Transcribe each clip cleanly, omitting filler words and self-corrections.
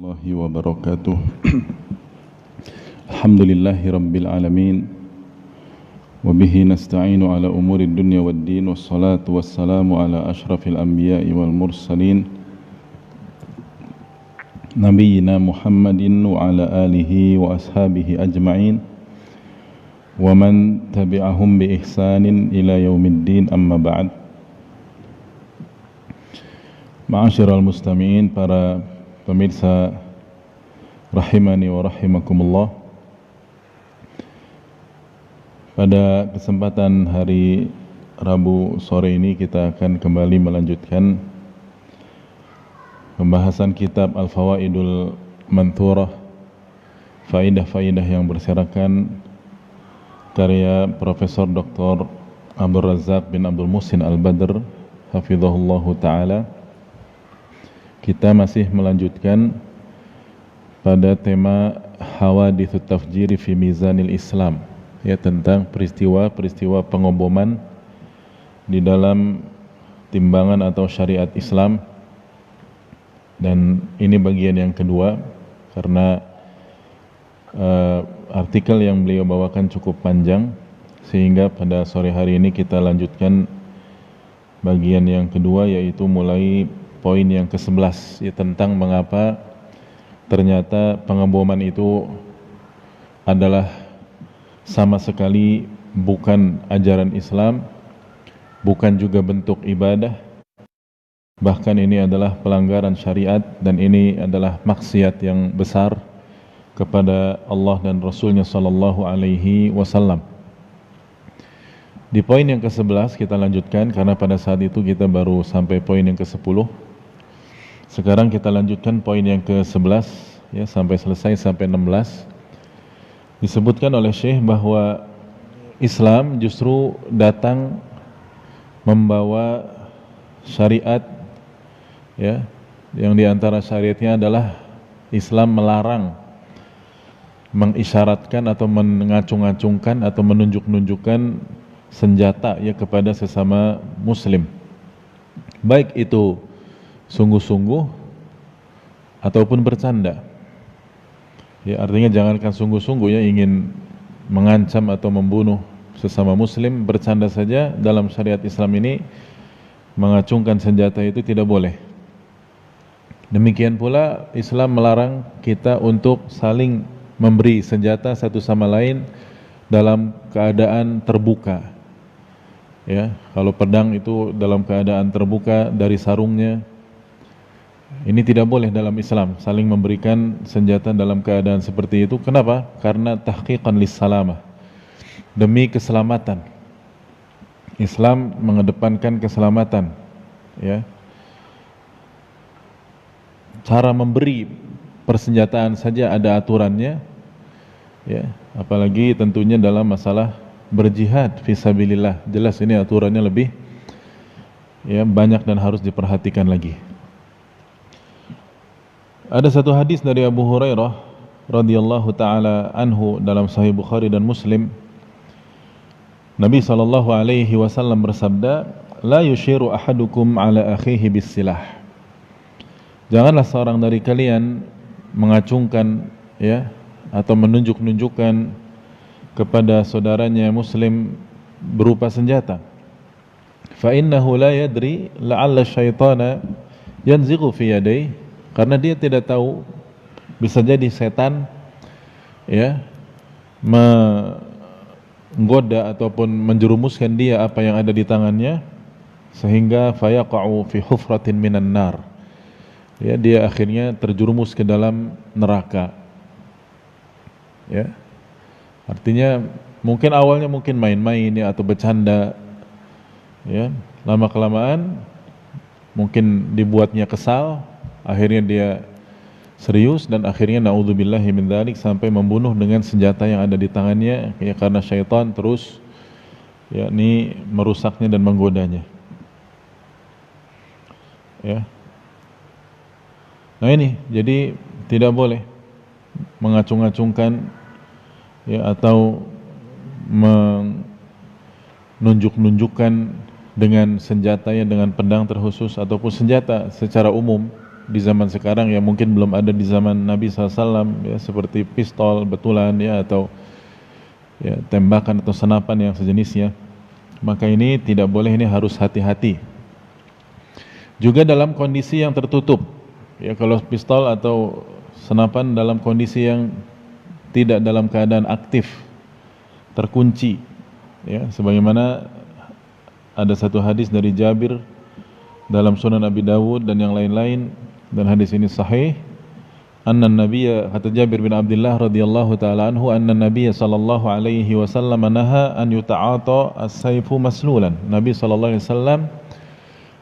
Warahmatullahi wabarakatuh. Alhamdulillahi rabbil alamin. Wabihi nasta'inu ala umuri dunya waddin. Wassalatu wassalamu ala ashrafil anbiya'i wal mursalin, Nabiyyina Muhammadin wa ala alihi wa ashabihi ajma'in, wa man tabi'ahum bi ihsanin ila yaumiddin, amma ba'd. Ma'asyiral mustami'in, para pemirsa rahimani wa rahimakumullah. Pada kesempatan hari Rabu sore ini kita akan kembali melanjutkan pembahasan kitab Al-Fawaidul Manthurah, faidah-faidah yang berserakan, karya Profesor Dr. Abdul Razak bin Abdul Muhsin Al-Badr hafizahullahu ta'ala. Kita masih melanjutkan pada tema Hawadithut Tafjiri fi Mizanil Islam, ya, tentang peristiwa-peristiwa pengoboman di dalam timbangan atau syariat Islam. Dan ini bagian yang kedua, karena artikel yang beliau bawakan cukup panjang, sehingga pada sore hari ini kita lanjutkan bagian yang kedua, yaitu mulai poin yang ke-11, ya, tentang mengapa ternyata pengeboman itu adalah sama sekali bukan ajaran Islam, bukan juga bentuk ibadah, bahkan ini adalah pelanggaran syariat, dan ini adalah maksiat yang besar kepada Allah dan Rasulnya sallallahu alaihi wasallam. Di poin yang ke-11 kita lanjutkan, karena pada saat itu kita baru sampai poin yang ke-10. Sekarang kita lanjutkan poin yang ke-11, ya, sampai selesai sampai 16. Disebutkan oleh Syekh bahwa Islam justru datang membawa syariat, ya, yang diantara syariatnya adalah Islam melarang, mengisyaratkan atau mengacung-acungkan atau menunjuk-nunjukkan senjata, ya, kepada sesama muslim, baik itu sungguh-sungguh ataupun bercanda. Ya, artinya jangankan sungguh-sungguh, ya, ingin mengancam atau membunuh sesama muslim, bercanda saja dalam syariat Islam ini mengacungkan senjata itu tidak boleh. Demikian pula Islam melarang kita untuk saling memberi senjata satu sama lain dalam keadaan terbuka. Ya, kalau pedang itu dalam keadaan terbuka dari sarungnya, ini tidak boleh dalam Islam, saling memberikan senjata dalam keadaan seperti itu. Kenapa? Karena tahqiqan lis-salamah, demi keselamatan. Islam mengedepankan keselamatan, ya. Cara memberi persenjataan saja ada aturannya, ya, apalagi tentunya dalam masalah berjihad fisabilillah. Jelas ini aturannya lebih, ya, banyak dan harus diperhatikan lagi. Ada satu hadis dari Abu Hurairah radhiyallahu taala anhu dalam Sahih Bukhari dan Muslim. Nabi sallallahu alaihi wasallam bersabda, "La yushiru ahadukum ala akhihi bis-silah." Janganlah seorang dari kalian mengacungkan, ya, atau menunjuk-nunjukkan kepada saudaranya muslim berupa senjata. Fa innahu la yadri la'alla syaitana yanzighu fi yadayhi, karena dia tidak tahu, bisa jadi setan, ya, menggoda ataupun menjerumuskan dia apa yang ada di tangannya, sehingga fayaqa'u fi hufratin minan nar, ya, dia akhirnya terjerumus ke dalam neraka. Ya, artinya mungkin awalnya mungkin main-main, ya, atau bercanda, ya, lama kelamaan mungkin dibuatnya kesal, akhirnya dia serius, dan akhirnya naudzubillahi min dzalik sampai membunuh dengan senjata yang ada di tangannya, ya, karena syaitan terus, ya, ini merusaknya dan menggodanya. Ya. Nah ini, jadi tidak boleh mengacung-acungkan, ya, atau menunjuk-nunjukkan dengan senjatanya, dengan pedang terkhusus ataupun senjata secara umum, di zaman sekarang yang mungkin belum ada di zaman Nabi SAW, ya, seperti pistol betulan, ya, atau ya, tembakan atau senapan yang sejenisnya. Maka ini tidak boleh, ini harus hati-hati. Juga dalam kondisi yang tertutup, ya, kalau pistol atau senapan dalam kondisi yang tidak dalam keadaan aktif, terkunci, ya, sebagaimana ada satu hadis dari Jabir dalam Sunan Abi Dawud dan yang lain-lain, dan hadis ini sahih. Anna Nabiyya, kata Jabir bin Abdullah radhiyallahu taala anhu, anna Nabiyya sallallahu alaihi wasallam naha an yuta'ata as-sayfu maslulan. Nabi sallallahu alaihi wasallam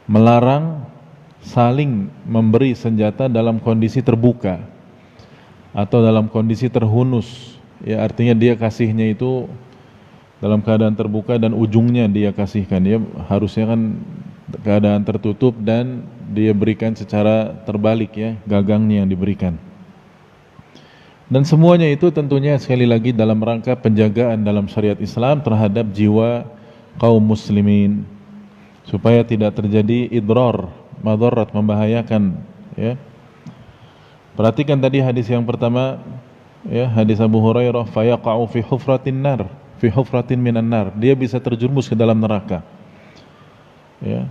melarang saling memberi senjata dalam kondisi terbuka atau dalam kondisi terhunus, ya, artinya dia kasihnya itu dalam keadaan terbuka dan ujungnya dia kasihkan. Ya, harusnya kan keadaan tertutup dan dia berikan secara terbalik, ya, gagangnya yang diberikan. Dan semuanya itu tentunya sekali lagi dalam rangka penjagaan dalam syariat Islam terhadap jiwa kaum muslimin, supaya tidak terjadi idrar, madarat, membahayakan, ya. Perhatikan tadi hadis yang pertama, ya, hadis Abu Hurairah, fayaqa'u fi hufratin nar, fi hufratin minan nar, dia bisa terjerumus ke dalam neraka. Ya.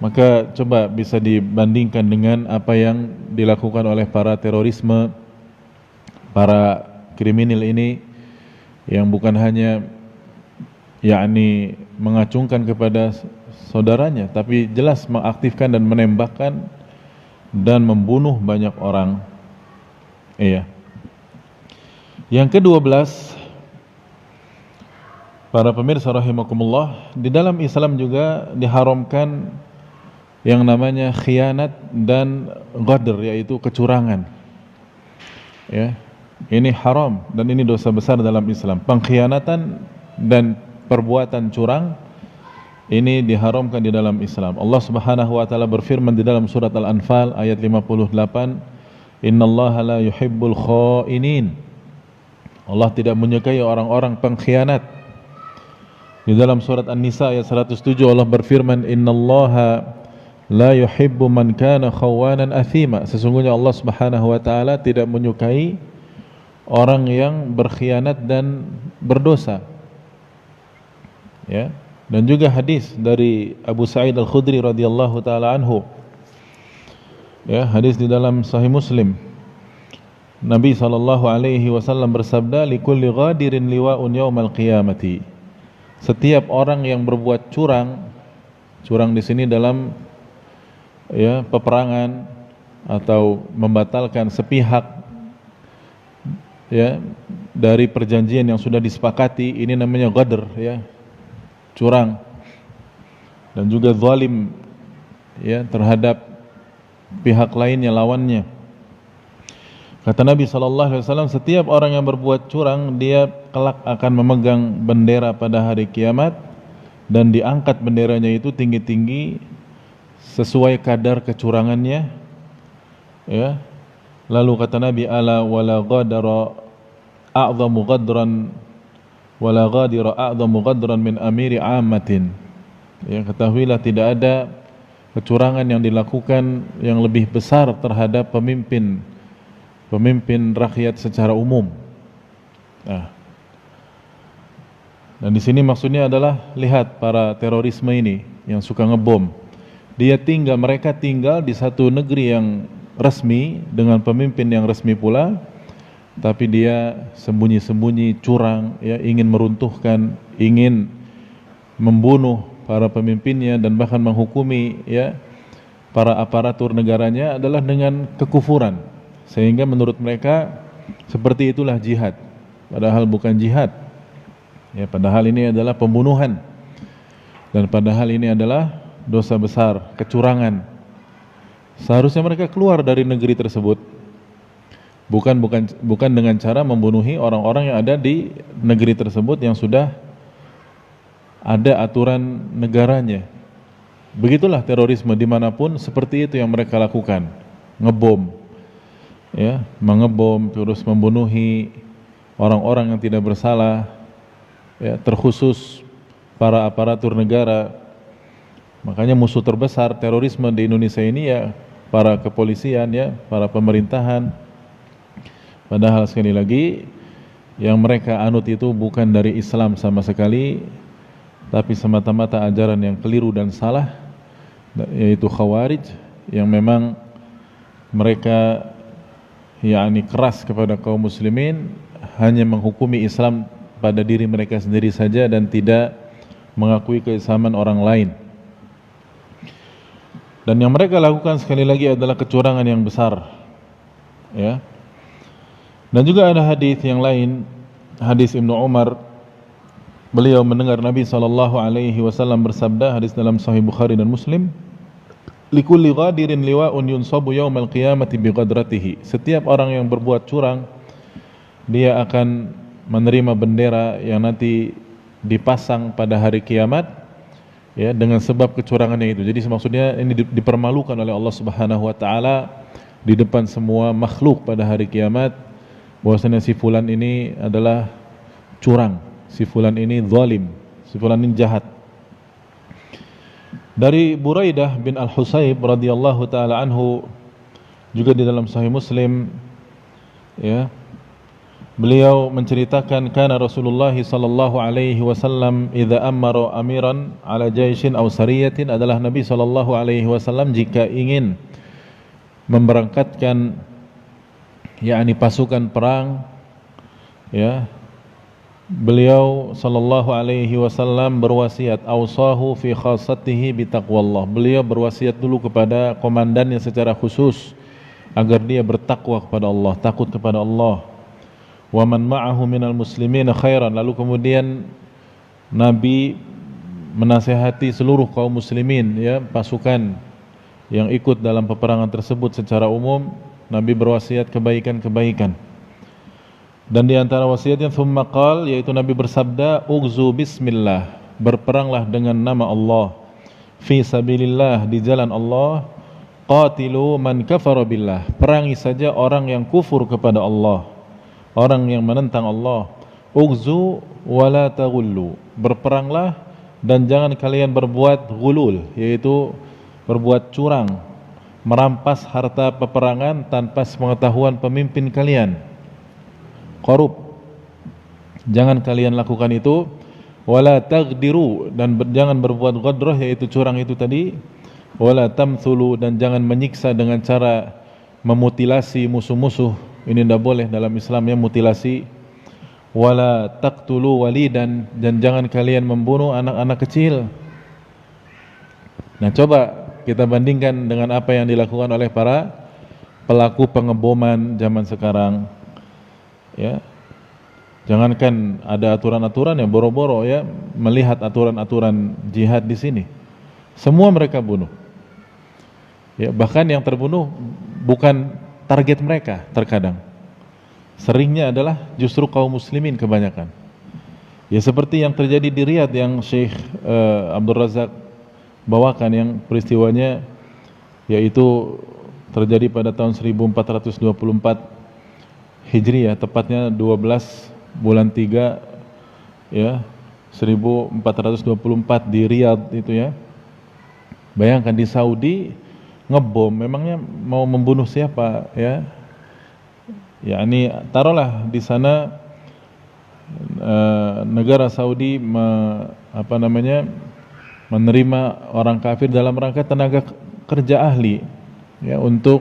Maka coba bisa dibandingkan dengan apa yang dilakukan oleh para terorisme, para kriminal ini, yang bukan hanya yakni mengacungkan kepada saudaranya, tapi jelas mengaktifkan dan menembakkan dan membunuh banyak orang. Iya. Yang ke-12, para pemirsa rahimakumullah, di dalam Islam juga diharamkan yang namanya khianat dan ghadr, yaitu kecurangan. Ya. Ini haram dan ini dosa besar dalam Islam. Pengkhianatan dan perbuatan curang ini diharamkan di dalam Islam. Allah Subhanahu wa taala berfirman di dalam surat Al-Anfal ayat 58, "Innallaha la yuhibbul khainin." Allah tidak menyukai orang-orang pengkhianat. Di dalam surat An-Nisa ayat 107 Allah berfirman, "Innallaha la yuhibbu man kana khawanan athima." Sesungguhnya Allah Subhanahu wa taala tidak menyukai orang yang berkhianat dan berdosa. Ya. Dan juga hadis dari Abu Sa'id Al-Khudri radhiyallahu taala anhu. Ya, hadis di dalam Sahih Muslim. Nabi sallallahu alaihi wasallam bersabda, "Likulli ghadirin liwa'un yaumal qiyamati." Setiap orang yang berbuat curang, curang di sini dalam, ya, peperangan atau membatalkan sepihak, ya, dari perjanjian yang sudah disepakati, ini namanya ghadr, ya, curang. Dan juga zalim, ya, terhadap pihak lainnya, lawannya. Kata Nabi SAW, setiap orang yang berbuat curang, dia kelak akan memegang bendera pada hari kiamat, dan diangkat benderanya itu tinggi-tinggi sesuai kadar kecurangannya, ya. Lalu kata Nabi, ala wala ghadara a'zamu ghadran wala ghadira a'zamu ghadran min amiri ammatin. Ya, ketahuilah tidak ada kecurangan yang dilakukan yang lebih besar terhadap pemimpin rakyat secara umum. Nah, dan di sini maksudnya adalah lihat para terorisme ini yang suka ngebom. Mereka tinggal di satu negeri yang resmi dengan pemimpin yang resmi pula, tapi dia sembunyi-sembunyi curang, ya, ingin meruntuhkan, ingin membunuh para pemimpinnya dan bahkan menghukumi, ya, para aparatur negaranya adalah dengan kekufuran, sehingga menurut mereka seperti itulah jihad, padahal bukan jihad, ya, padahal ini adalah pembunuhan, dan padahal ini adalah dosa besar, kecurangan. Seharusnya mereka keluar dari negeri tersebut, bukan dengan cara membunuhi orang-orang yang ada di negeri tersebut yang sudah ada aturan negaranya. Begitulah terorisme dimanapun, seperti itu yang mereka lakukan, ngebom, ya, mengebom, terus membunuhi orang-orang yang tidak bersalah, ya, terkhusus para aparatur negara. Makanya musuh terbesar terorisme di Indonesia ini, ya, para kepolisian ya, para pemerintahan. Padahal sekali lagi yang mereka anut itu bukan dari Islam sama sekali, tapi semata-mata ajaran yang keliru dan salah, yaitu Khawarij, yang memang mereka yakni keras kepada kaum muslimin, hanya menghukumi Islam pada diri mereka sendiri saja dan tidak mengakui keislaman orang lain. Dan yang mereka lakukan sekali lagi adalah kecurangan yang besar, ya. Dan juga ada hadis yang lain, hadis Ibnu Umar, beliau mendengar Nabi SAW bersabda, hadis dalam Sahih Bukhari dan Muslim, likulli ghadirin liwa'un yunsabu yaumal qiyamati biqadratihi. Setiap orang yang berbuat curang, dia akan menerima bendera yang nanti dipasang pada hari kiamat, ya, dengan sebab kecurangannya itu. Jadi maksudnya ini dipermalukan oleh Allah Subhanahu wa taala di depan semua makhluk pada hari kiamat, bahwasanya si fulan ini adalah curang, si fulan ini zalim, si fulan ini jahat. Dari Buraidah bin Al-Husayb radhiyallahu taala anhu, juga di dalam Sahih Muslim, ya, beliau menceritakan kana Rasulullah sallallahu alaihi wasallam idza amara amiran ala jaishin aw sariyatin, adalah Nabi sallallahu alaihi wasallam jika ingin memberangkatkan yakni pasukan perang, ya, beliau sallallahu alaihi wasallam berwasiat, ausahu fi khassatihi bitaqwallah. Beliau berwasiat dulu kepada komandannya secara khusus agar dia bertakwa kepada Allah, takut kepada Allah. Wa man ma'ahu minal muslimin khairan. Lalu kemudian Nabi menasihati seluruh kaum muslimin, ya, pasukan yang ikut dalam peperangan tersebut secara umum. Nabi berwasiat kebaikan-kebaikan. Dan di antara wasiatnya thumma qal, yaitu Nabi bersabda, ughzu bismillah, berperanglah dengan nama Allah, fi sabilillah, di jalan Allah, qatilu man kafara billah, perangi saja orang yang kufur kepada Allah, orang yang menentang Allah. Ughzu wala taghullu, berperanglah dan jangan kalian berbuat ghulul, yaitu berbuat curang, merampas harta peperangan tanpa sepengetahuan pemimpin kalian, korup, jangan kalian lakukan itu. Wala taghdiru, dan jangan berbuat ghadrah, yaitu curang itu tadi. Wala tamthulu, dan jangan menyiksa dengan cara memutilasi musuh-musuh, ini tidak boleh dalam Islam, ya, mutilasi. Wala taqtulu walidan, dan jangan kalian membunuh anak-anak kecil. Nah, coba kita bandingkan dengan apa yang dilakukan oleh para pelaku pengeboman zaman sekarang, ya. Jangankan ada aturan-aturan yang boro-boro, ya, melihat aturan-aturan jihad di sini, semua mereka bunuh. Ya, bahkan yang terbunuh bukan target mereka, terkadang seringnya adalah justru kaum muslimin kebanyakan. Ya, seperti yang terjadi di Riyadh yang Syekh Abdul Razak bawakan, yang peristiwanya yaitu terjadi pada tahun 1424 Hijriah, tepatnya 12 bulan 3, ya, 1424 di Riyadh itu, ya. Bayangkan di Saudi ngebom, memangnya mau membunuh siapa, ya? Ya, ini taruhlah di sana negara Saudi menerima orang kafir dalam rangka tenaga kerja ahli, ya, untuk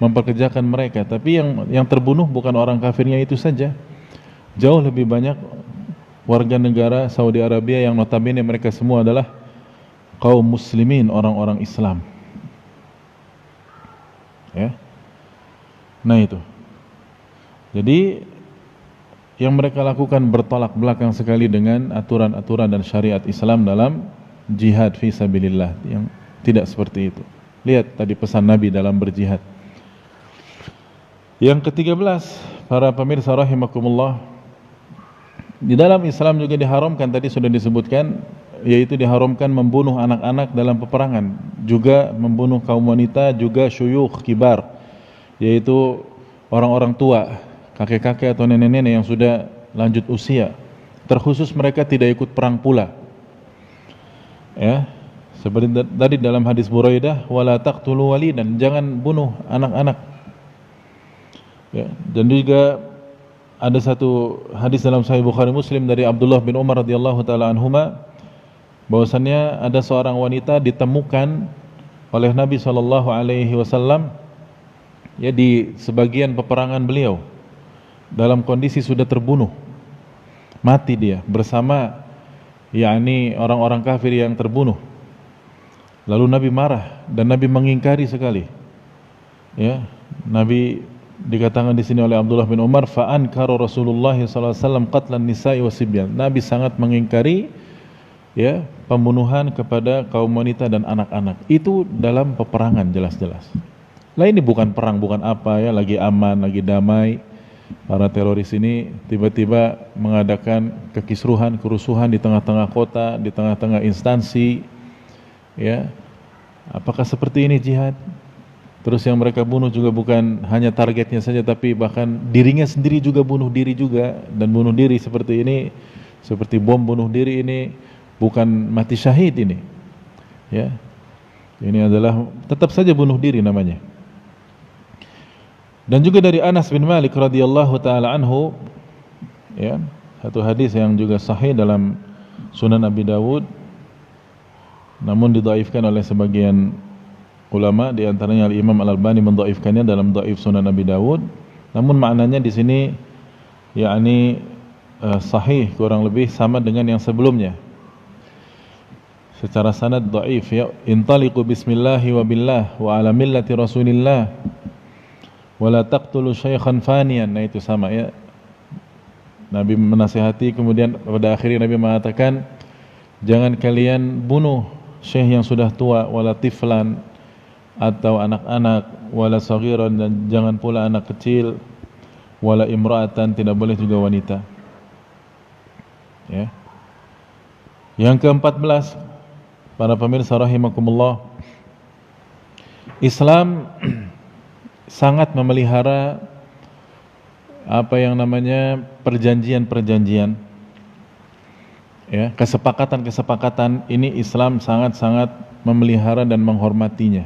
memperkerjakan mereka. Tapi yang terbunuh bukan orang kafirnya itu saja, jauh lebih banyak warga negara Saudi Arabia yang notabene mereka semua adalah kaum muslimin, orang-orang Islam, ya. Nah, itu jadi yang mereka lakukan bertolak belakang sekali dengan aturan-aturan dan syariat Islam dalam jihad fi sabilillah, yang tidak seperti itu. Lihat tadi pesan Nabi dalam berjihad. Yang ke-13, para pemirsa rahimakumullah, di dalam Islam juga diharamkan, tadi sudah disebutkan, yaitu diharamkan membunuh anak-anak dalam peperangan, juga membunuh kaum wanita, juga syuyukh kibar, yaitu orang-orang tua, kakek-kakek atau nenek-nenek yang sudah lanjut usia. Terkhusus mereka tidak ikut perang pula, ya. Seperti tadi dalam hadis Buraidah, wala taqtulu walidan, jangan bunuh anak-anak. Ya, dan juga ada satu hadis dalam Sahih Bukhari Muslim dari Abdullah bin Umar radhiyallahu taala anhuma, bahwasannya ada seorang wanita ditemukan oleh Nabi sallallahu alaihi wasallam ya di sebagian peperangan beliau dalam kondisi sudah terbunuh, mati dia bersama yakni orang-orang kafir yang terbunuh. Lalu Nabi marah dan Nabi mengingkari sekali. Ya, Nabi dikatakan di sini oleh Abdullah bin Umar, fa ankara Rasulullah sallallahu alaihi wasallam qatlan nisa'i wasibyan. Nabi sangat mengingkari ya pembunuhan kepada kaum wanita dan anak-anak. Itu dalam peperangan jelas-jelas. Lah ini bukan perang, bukan apa ya, lagi aman, lagi damai. Para teroris ini tiba-tiba mengadakan kekisruhan, kerusuhan di tengah-tengah kota, di tengah-tengah instansi. Ya, apakah seperti ini jihad? Terus yang mereka bunuh juga bukan hanya targetnya saja, tapi bahkan dirinya sendiri juga bunuh diri juga. Dan bunuh diri seperti ini, seperti bom bunuh diri ini, bukan mati syahid ini. Ya, ini adalah tetap saja bunuh diri namanya. Dan juga dari Anas bin Malik radhiyallahu taala anhu, ya, satu hadis yang juga sahih dalam Sunan Abi Dawud, namun didhaifkan oleh sebagian ulama, di antaranya Imam Al-Albani mendhaifkannya dalam Dhaif Sunan Abi Dawud. Namun maknanya di sini yakni sahih, kurang lebih sama dengan yang sebelumnya. Secara sanad dhaif ya, intaliqu bismillahi wa billah wa ala millati Rasulillah wa la taqtulu syaikhan faniyan. Nah itu sama ya. Nabi menasihati, kemudian pada akhirnya Nabi mengatakan, jangan kalian bunuh syekh yang sudah tua, wala tiflan, atau anak-anak, wala saghiran, dan jangan pula anak kecil, wala imra'atan, tidak boleh juga wanita. Ya. Yang ke-14, para pemirsa rahimakumullah, Islam sangat memelihara apa yang namanya perjanjian-perjanjian. Ya, kesepakatan-kesepakatan ini Islam sangat-sangat memelihara dan menghormatinya.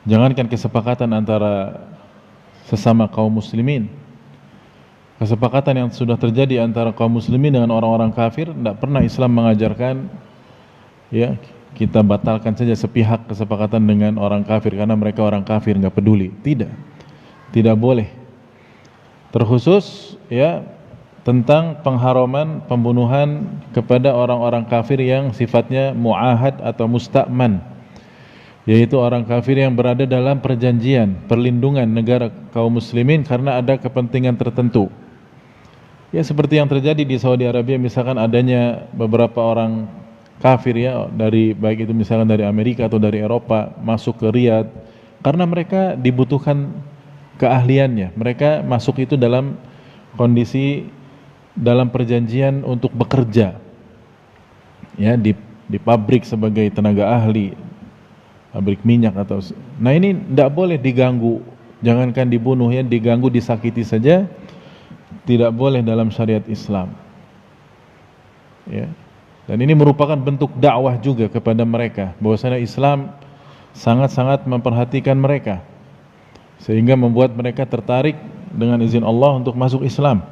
Jangankan kesepakatan antara sesama kaum muslimin, kesepakatan yang sudah terjadi antara kaum muslimin dengan orang-orang kafir, tidak pernah Islam mengajarkan ya kita batalkan saja sepihak kesepakatan dengan orang kafir karena mereka orang kafir, nggak peduli. Tidak boleh. Terkhusus ya tentang pengharaman pembunuhan kepada orang-orang kafir yang sifatnya mu'ahad atau musta'man, yaitu orang kafir yang berada dalam perjanjian perlindungan negara kaum muslimin karena ada kepentingan tertentu. Ya seperti yang terjadi di Saudi Arabia, misalkan adanya beberapa orang kafir ya, dari baik itu misalkan dari Amerika atau dari Eropa masuk ke Riyadh karena mereka dibutuhkan keahliannya. Mereka masuk itu dalam kondisi dalam perjanjian untuk bekerja ya di pabrik sebagai tenaga ahli, pabrik minyak atau, nah ini tidak boleh diganggu, jangankan dibunuh ya, diganggu, disakiti saja tidak boleh dalam syariat Islam ya. Dan ini merupakan bentuk dakwah juga kepada mereka, bahwasanya Islam sangat-sangat memperhatikan mereka sehingga membuat mereka tertarik dengan izin Allah untuk masuk Islam.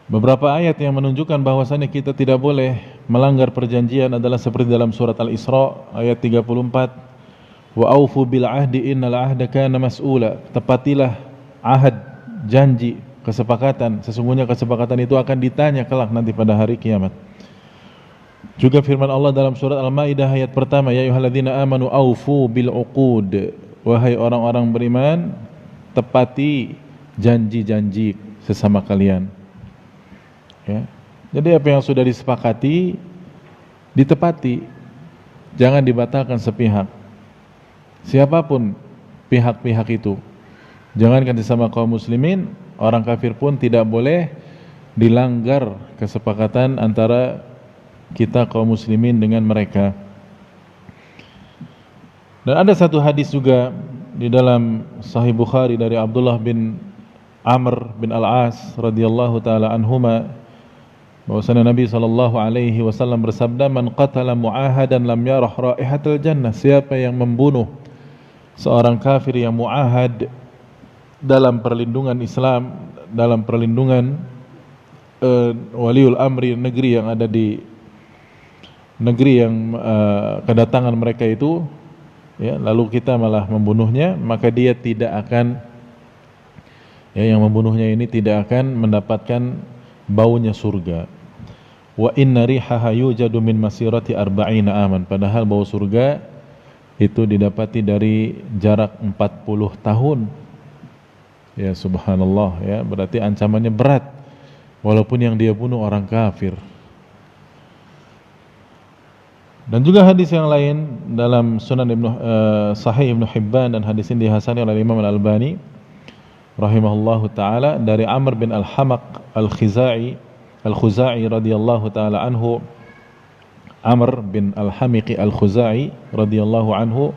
Beberapa ayat yang menunjukkan bahwasanya kita tidak boleh melanggar perjanjian adalah seperti dalam surat Al-Isra ayat 34, wa aufu bil ahdi innal ahda kana mas'ula, tepatilah ahad, janji, kesepakatan, sesungguhnya kesepakatan itu akan ditanya kelak nanti pada hari kiamat. Juga firman Allah dalam surat Al-Maidah ayat pertama, ya ayyuhalladzina amanu aufu bil uqud, wahai orang-orang beriman, tepati janji-janji sesama kalian. Ya. Jadi apa yang sudah disepakati ditepati, jangan dibatalkan sepihak. Siapapun pihak-pihak itu, jangankan sesama kaum muslimin, orang kafir pun tidak boleh dilanggar kesepakatan antara kita kaum muslimin dengan mereka. Dan ada satu hadis juga di dalam Sahih Bukhari dari Abdullah bin Amr bin Al-As radhiyallahu taala anhuma, bahwasanya Nabi SAW bersabda, man qatala mu'ahadan lam yarah raihatal jannah, siapa yang membunuh seorang kafir yang mu'ahad dalam perlindungan Islam, dalam perlindungan waliul amri, negeri yang ada di negeri yang kedatangan mereka itu, ya, lalu kita malah membunuhnya, maka dia tidak akan, ya, yang membunuhnya ini tidak akan mendapatkan baunya surga. Wa inna rihaha yujadu min masirati arba'ina aman, padahal bau surga itu didapati dari jarak 40 tahun. Ya subhanallah, ya, berarti ancamannya berat walaupun yang dia bunuh orang kafir. Dan juga hadis yang lain dalam Sunan Sahih Ibnu Hibban, dan hadis ini dihasani oleh Imam Al-Albani rahimahullahu taala dari Amr bin Al-Hamaq Al-Khuzai radhiyallahu taala anhu. Amr bin Al-Hamiqi Al-Khuzai radhiyallahu anhu,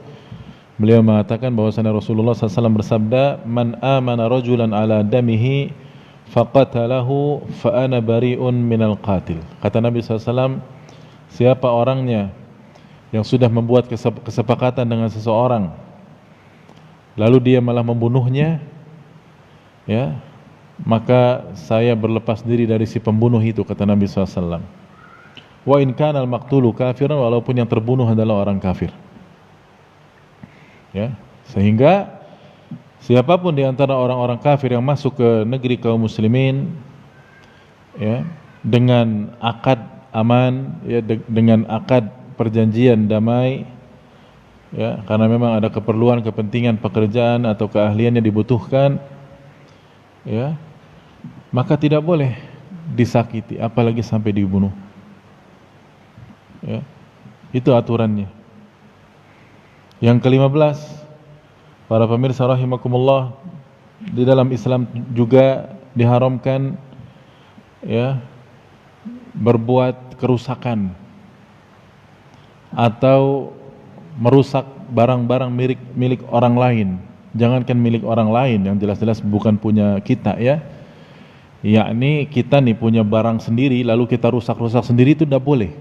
beliau mengatakan bahwasanya Rasulullah SAW bersabda, man amana rajulan ala damihi faqatalahu fa ana bari'un minal qatil. Kata Nabi SAW, siapa orangnya yang sudah membuat kesepakatan dengan seseorang lalu dia malah membunuhnya, ya, maka saya berlepas diri dari si pembunuh itu, kata Nabi SAW. Wa in kana al-maqtulu kafiran, walaupun yang terbunuh adalah orang kafir. Ya, sehingga siapapun di antara orang-orang kafir yang masuk ke negeri kaum muslimin, ya, dengan akad aman, ya, dengan akad perjanjian damai, ya, karena memang ada keperluan, kepentingan pekerjaan atau keahliannya dibutuhkan, ya, maka tidak boleh disakiti, apalagi sampai dibunuh. Ya, itu aturannya. Yang ke-15, para pemirsa rahimakumullah, di dalam Islam juga diharamkan, ya, berbuat kerusakan atau merusak barang-barang milik orang lain. Jangankan milik orang lain, yang jelas-jelas bukan punya kita, ya, yakni kita nih punya barang sendiri lalu kita rusak-rusak sendiri, itu tidak boleh.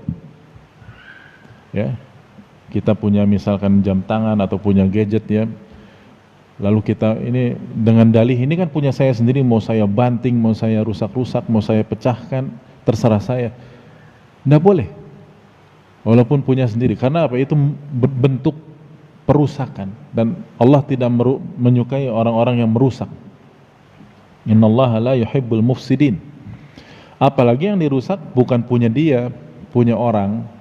Ya, kita punya misalkan jam tangan atau punya gadget, ya, lalu kita ini dengan dalih ini kan punya saya sendiri, mau saya banting, mau saya rusak-rusak, mau saya pecahkan, terserah saya. Tidak boleh walaupun punya sendiri, karena apa? Itu bentuk perusakan, dan Allah tidak menyukai orang-orang yang merusak. Innallaha la yuhibbul mufsidin. Apalagi yang dirusak bukan punya dia, punya orang.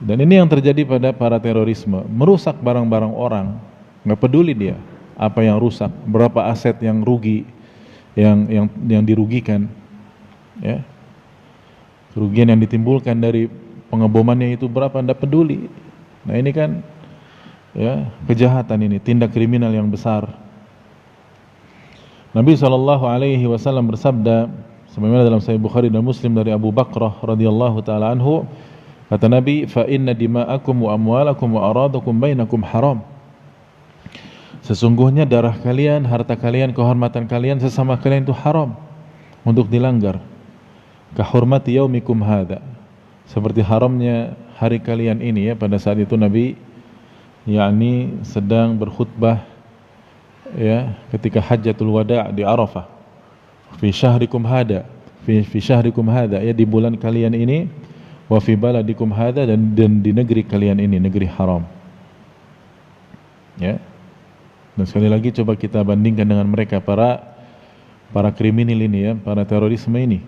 Dan ini yang terjadi pada para terorisme, merusak barang-barang orang, nggak peduli dia apa yang rusak, berapa aset yang rugi, yang dirugikan, ya, kerugian yang ditimbulkan dari pengebomannya itu berapa, nggak peduli. Nah ini kan, ya, kejahatan ini, tindak kriminal yang besar. Nabi SAW bersabda, sebagaimana dalam Sahih Bukhari dan Muslim dari Abu Bakrah radhiyallahu taala anhu, kata Nabi, fa inna dima'akum wa amwalakum wa aradakum bainakum haram. Sesungguhnya darah kalian, harta kalian, kehormatan kalian sesama kalian itu haram untuk dilanggar. Kahurmati yaumikum hadza, seperti haramnya hari kalian ini, ya. Pada saat itu Nabi, yakni, sedang berkhutbah, ya, ketika Hajjatul Wada' di Arafah. Fi syahrikum hadza, fi syahrikum hadza, ya, di bulan kalian ini, wa fi baladikum hadza, dan di negeri kalian ini, negeri haram. Ya. Dan sekali lagi coba kita bandingkan dengan mereka, para kriminal ini, ya, para terorisme ini.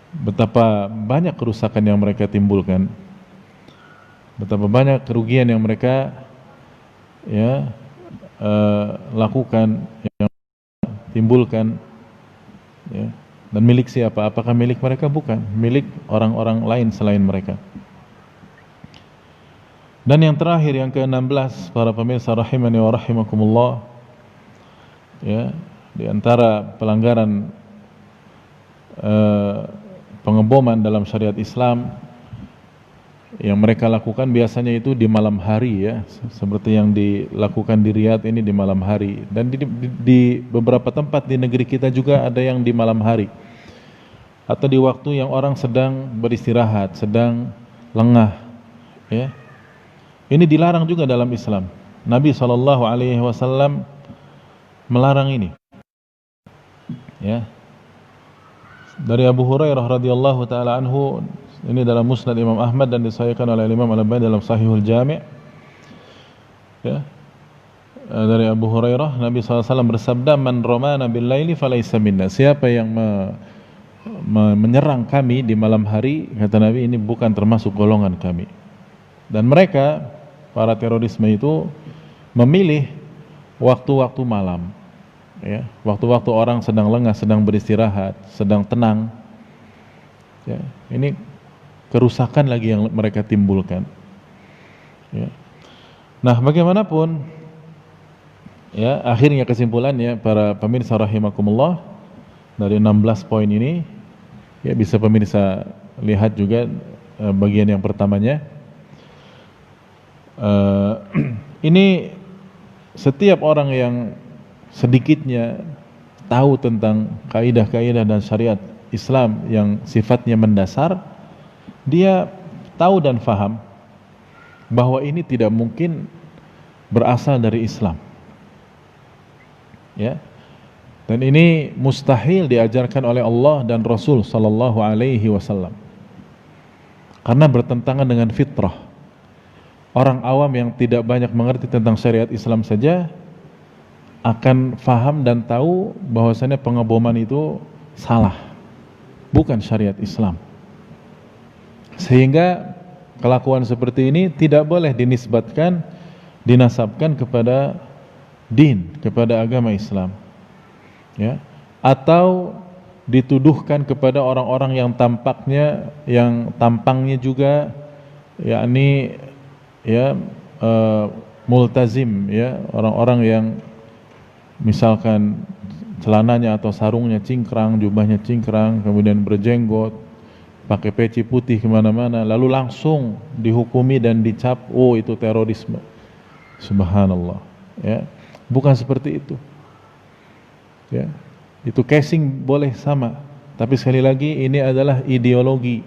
Betapa banyak kerusakan yang mereka timbulkan. Betapa banyak kerugian yang mereka, ya, lakukan, yang timbulkan, ya. Dan milik siapa? Apakah milik mereka? Bukan, milik orang-orang lain selain mereka. Dan yang terakhir, yang ke-16, para pemirsa rahimani wa rahimakumullah, ya, di antara pelanggaran pengeboman dalam syariat Islam yang mereka lakukan biasanya itu di malam hari, ya, seperti yang dilakukan di Riyadh ini di malam hari, dan di beberapa tempat di negeri kita juga ada yang di malam hari. atau di waktu yang orang sedang beristirahat, sedang lengah, ya. Ini dilarang juga dalam Islam. Nabi SAW melarang ini. Ya. Dari Abu Hurairah radhiyallahu taala anhu, ini dalam Musnad Imam Ahmad dan disahihkan oleh Imam Al-Albani dalam Sahihul Jami'. Ya. Dari Abu Hurairah, Nabi SAW bersabda, "Man ramana bil laili falaysa minna." Siapa yang menyerang kami di malam hari, kata Nabi, ini bukan termasuk golongan kami. Dan mereka, para terorisme itu, memilih waktu-waktu malam, ya, waktu-waktu orang sedang lengah, sedang beristirahat, sedang tenang, ya. Ini kerusakan lagi yang mereka timbulkan, ya. Nah, bagaimanapun, ya, akhirnya kesimpulannya para pemirsa rahimakumullah, dari 16 poin ini, ya, bisa pemirsa lihat juga bagian yang pertamanya. Ini setiap orang yang sedikitnya tahu tentang kaidah-kaidah dan syariat Islam yang sifatnya mendasar, dia tahu dan faham bahwa ini tidak mungkin berasal dari Islam, ya. Dan ini mustahil diajarkan oleh Allah dan Rasul sallallahu alaihi wasallam, karena bertentangan dengan fitrah. Orang awam yang tidak banyak mengerti tentang syariat Islam saja akan faham dan tahu bahwasannya pengeboman itu salah, bukan syariat Islam. Sehingga kelakuan seperti ini tidak boleh dinasabkan kepada din, kepada agama Islam, ya, atau dituduhkan kepada orang-orang yang tampangnya juga, yakni, ya, multazim, ya, orang-orang yang misalkan celananya atau sarungnya cingkrang, jubahnya cingkrang, kemudian berjenggot, pakai peci putih kemana-mana, lalu langsung dihukumi dan dicap, oh itu terorisme. Subhanallah, ya, bukan seperti itu, ya. Itu casing boleh sama, tapi sekali lagi ini adalah ideologi,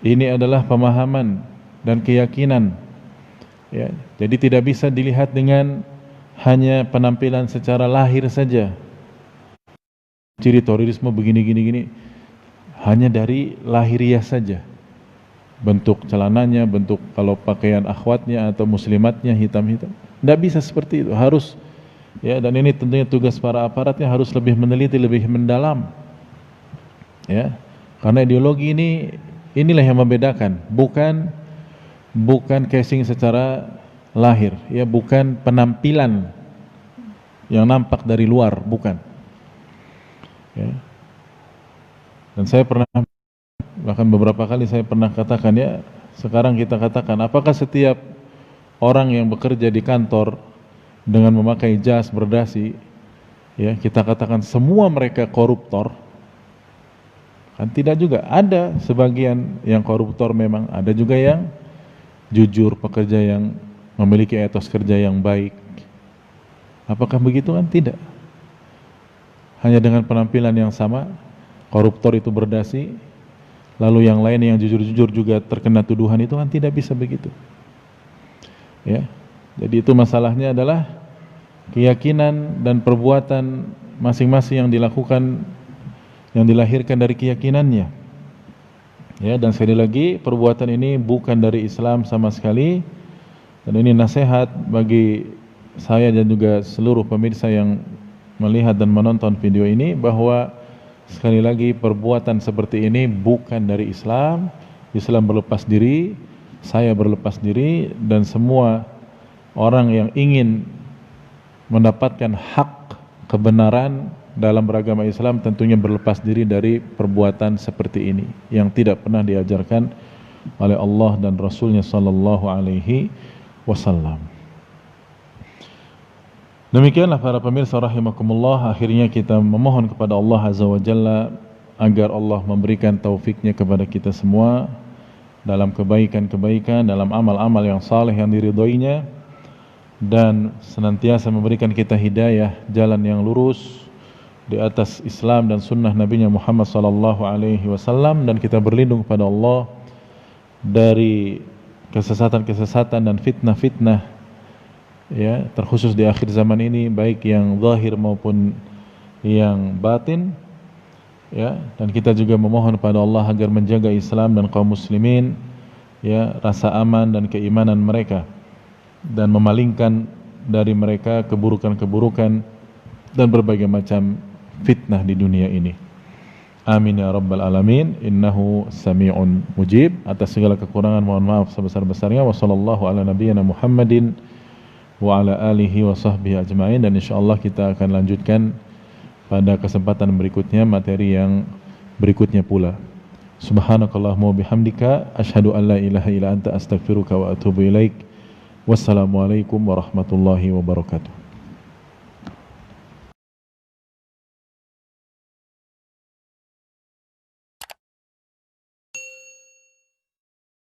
ini adalah pemahaman dan keyakinan, ya. Jadi tidak bisa dilihat dengan hanya penampilan secara lahir saja. Ciri terorisme begini, hanya dari lahiriah saja. Bentuk celananya, bentuk kalau pakaian akhwatnya atau muslimatnya hitam-hitam. Tidak bisa seperti itu, harus, ya, dan ini tentunya tugas para aparatnya harus lebih meneliti, lebih mendalam, ya. Karena ideologi inilah yang membedakan, bukan casing secara lahir, ya, bukan penampilan yang nampak dari luar, bukan, ya. Dan saya pernah, bahkan beberapa kali saya pernah katakan, ya, sekarang kita katakan, apakah setiap orang yang bekerja di kantor dengan memakai jas berdasi, ya, kita katakan semua mereka koruptor? Kan tidak juga. Ada sebagian yang koruptor memang, ada juga yang jujur, pekerja yang memiliki etos kerja yang baik. Apakah begitu? Kan tidak. Hanya dengan penampilan yang sama, koruptor itu berdasi, lalu yang lain yang jujur-jujur juga terkena tuduhan, itu kan tidak bisa begitu, ya. Jadi itu masalahnya adalah keyakinan dan perbuatan masing-masing yang dilakukan, yang dilahirkan dari keyakinannya, ya. Dan sekali lagi, perbuatan ini bukan dari Islam sama sekali. Dan ini nasihat bagi saya dan juga seluruh pemirsa yang melihat dan menonton video ini, bahwa sekali lagi perbuatan seperti ini bukan dari Islam. Islam berlepas diri, saya berlepas diri, dan semua orang yang ingin mendapatkan hak kebenaran dalam beragama Islam tentunya berlepas diri dari perbuatan seperti ini yang tidak pernah diajarkan oleh Allah dan Rasulnya sallallahu alaihi wasallam. Demikianlah para pemirsa rahimakumullah, akhirnya kita memohon kepada Allah Azza wa Jalla agar Allah memberikan taufiknya kepada kita semua dalam kebaikan-kebaikan, dalam amal-amal yang saleh yang diridhoinya, dan senantiasa memberikan kita hidayah jalan yang lurus di atas Islam dan sunnah Nabi Muhammad SAW, dan kita berlindung kepada Allah dari kesesatan-kesesatan dan fitnah-fitnah, ya, terkhusus di akhir zaman ini, baik yang zahir maupun yang batin, ya. Dan kita juga memohon kepada Allah agar menjaga Islam dan kaum muslimin, ya, rasa aman dan keimanan mereka, dan memalingkan dari mereka keburukan-keburukan dan berbagai macam fitnah di dunia ini. Amin ya rabbal alamin. Innahu sami'un mujib. Atas segala kekurangan mohon maaf sebesar-besarnya. Wa sallallahu ala nabiyyina Muhammadin wa ala alihi wa sahbihi ajma'in. Dan insyaallah kita akan lanjutkan pada kesempatan berikutnya materi yang berikutnya pula. Subhanakallahumma bihamdika asyhadu an la ilaha illa anta astaghfiruka wa atubu ilaik. Wassalamualaikum warahmatullahi wabarakatuh.